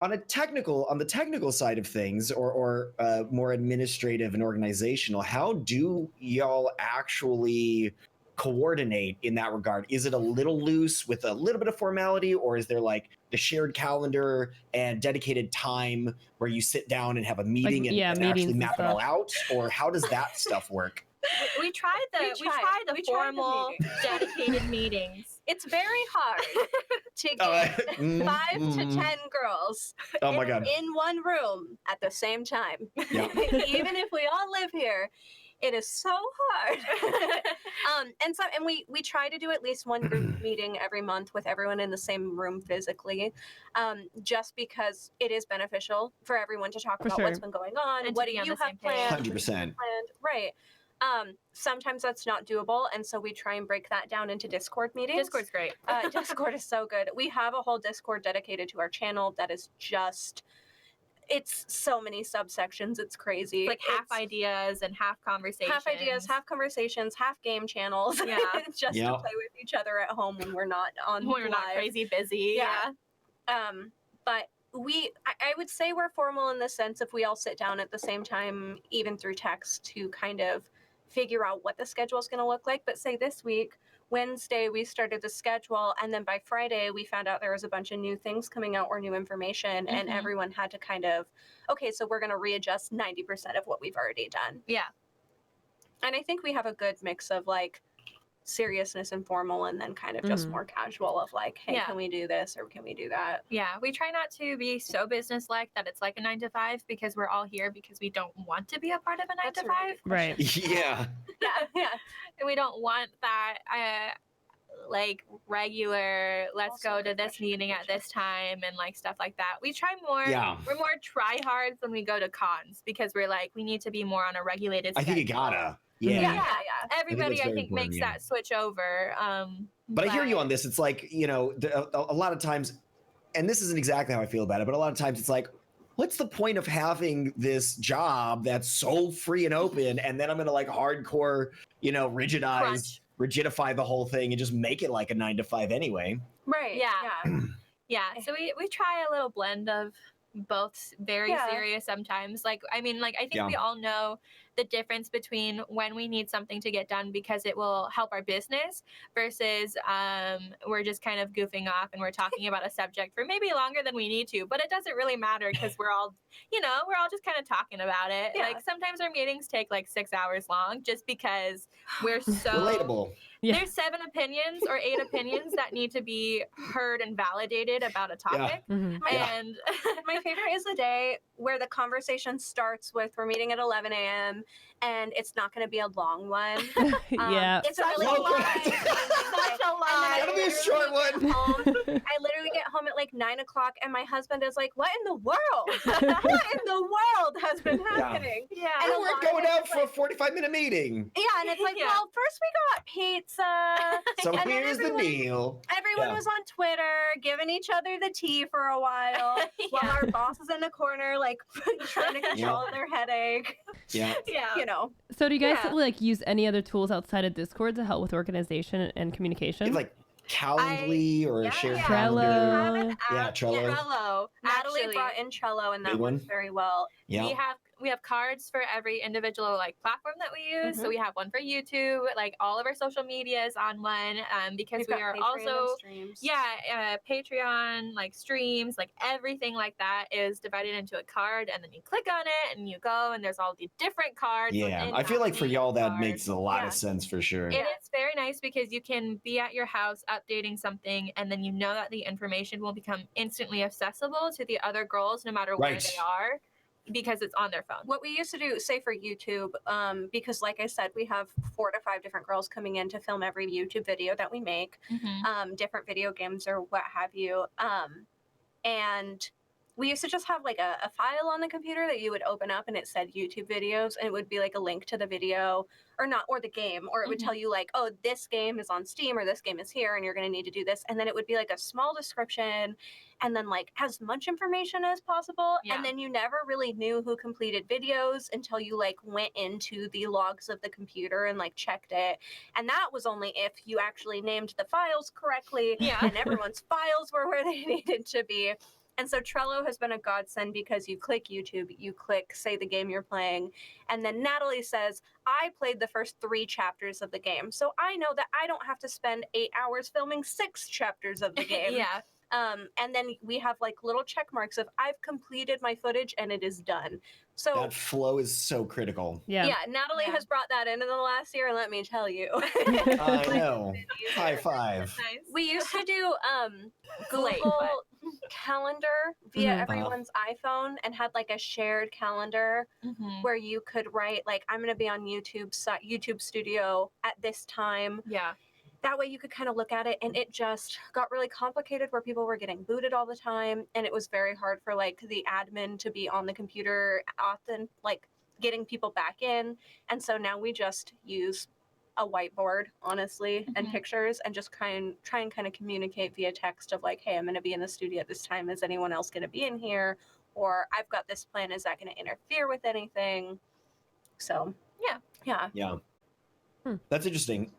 on the technical side of things, or more administrative and organizational, how do y'all actually coordinate in that regard? Is it a little loose with a little bit of formality, or is there like the shared calendar and dedicated time where you sit down and have a meeting Like, and actually map it all out? Or how does that stuff work? We tried the formal dedicated meetings. It's very hard to get 5 to 10 girls my God. in one room at the same time. Yeah. Even if we all live here, it is so hard. And we try to do at least one group meeting every month with everyone in the same room physically, just because it is beneficial for everyone to talk about what's been going on and what do you have planned. 100%. Right. Sometimes that's not doable, and so we try and break that down into Discord meetings. Discord's great. Discord is so good. We have a whole Discord dedicated to our channel that is just, it's so many subsections. It's crazy. Like half ideas and half conversations. Half ideas, half conversations, half game channels. Yeah. Just to play with each other at home when we're not on when we're not crazy busy. Yeah. But I would say we're formal in the sense if we all sit down at the same time, even through text, to kind of figure out what the schedule is going to look like. But say this week, Wednesday, we started the schedule, and then by Friday, we found out there was a bunch of new things coming out or new information, and everyone had to kind of, okay, so we're going to readjust 90% of what we've already done. Yeah. And I think we have a good mix of like seriousness and formal, and then kind of just more casual of like, hey, can we do this or can we do that? Yeah, we try not to be so business-like that it's like a 9 to 5, because we're all here because we don't want to be a part of a 9 to 5. Right. Yeah. Yeah. And we don't want that like regular, let's go to this meeting at this time and like stuff like that. We try more, we're more try-hards when we go to cons, because we're like, we need to be more on a regulated schedule. I think you gotta. Yeah. Everybody, I think makes that switch over. But I hear you on this. It's like, you know, a lot of times, and this isn't exactly how I feel about it, but a lot of times it's like, what's the point of having this job that's so free and open, and then I'm gonna like hardcore, you know, rigidify the whole thing and just make it like a 9 to 5 anyway. Right. Yeah. Yeah. So we try a little blend of both, very serious sometimes. Like, I mean, like, I think we all know the difference between when we need something to get done because it will help our business versus we're just kind of goofing off and we're talking about a subject for maybe longer than we need to, but it doesn't really matter because we're all, you know, we're all just kind of talking about it. Like sometimes our meetings take like 6 hours long just because we're so relatable. There's 7 opinions or 8 opinions that need to be heard and validated about a topic. And my favorite is the day where the conversation starts with, we're meeting at 11 a.m. and it's not going to be a long one. It's such a lie. Such a lie. It'll be a short one. I literally get home at like 9 o'clock and my husband is like, what in the world? What in the world has been happening? Yeah. And we're going out for a 45-minute meeting. Yeah, and it's like, well, first we got pizza. So here's the deal. Everyone was on Twitter, giving each other the tea for a while, while our boss is in the corner, like trying to control their headache. Yeah. You know. So do you guys like use any other tools outside of Discord to help with organization and communication? Like Calendly or a shared Trello. calendar. Trello. Trello. Natalie brought in Trello, and that works very well. Yeah. We have cards for every individual like platform that we use. So we have one for YouTube, like all of our social media is on one, because we are also Patreon, like streams, like everything like that is divided into a card, and then you click on it and you go, and there's all the different cards. Yeah, I feel like for y'all that makes a lot of sense for sure. It is very nice because you can be at your house updating something, and then you know that the information will become instantly accessible to the other girls no matter where they are, because it's on their phone. What we used to do, say for YouTube, because like I said, we have 4 to 5 different girls coming in to film every YouTube video that we make, different video games or what have you. And we used to just have like a file on the computer that you would open up and it said YouTube videos, and it would be like a link to the video or the game, or it would tell you like, oh, this game is on Steam or this game is here and you're going to need to do this. And then it would be like a small description and then like as much information as possible. And then you never really knew who completed videos until you like went into the logs of the computer and like checked it. And that was only if you actually named the files correctly and everyone's files were where they needed to be. And so Trello has been a godsend because you click YouTube, you click, say, the game you're playing, and then Natalie says, I played the first 3 chapters of the game. So I know that I don't have to spend 8 hours filming 6 chapters of the game. Yeah. And then we have like little check marks of I've completed my footage and it is done. So that flow is so critical. Yeah. Natalie has brought that in the last year, and let me tell you. I know. High five. Nice. We used to do Late, Google but- Calendar via Mhm. everyone's iPhone, and had like a shared calendar Mhm. where you could write like I'm going to be on YouTube Studio at this time. Yeah. That way you could kind of look at it, and it just got really complicated where people were getting booted all the time, and it was very hard for like the admin to be on the computer often, like getting people back in. And so now we just use a whiteboard, honestly, and Mhm. pictures, and just try and kind of communicate via text of like, hey, I'm going to be in the studio at this time. Is anyone else going to be in here? Or I've got this plan. Is that going to interfere with anything? So Yeah. yeah. Yeah. Hmm. That's interesting.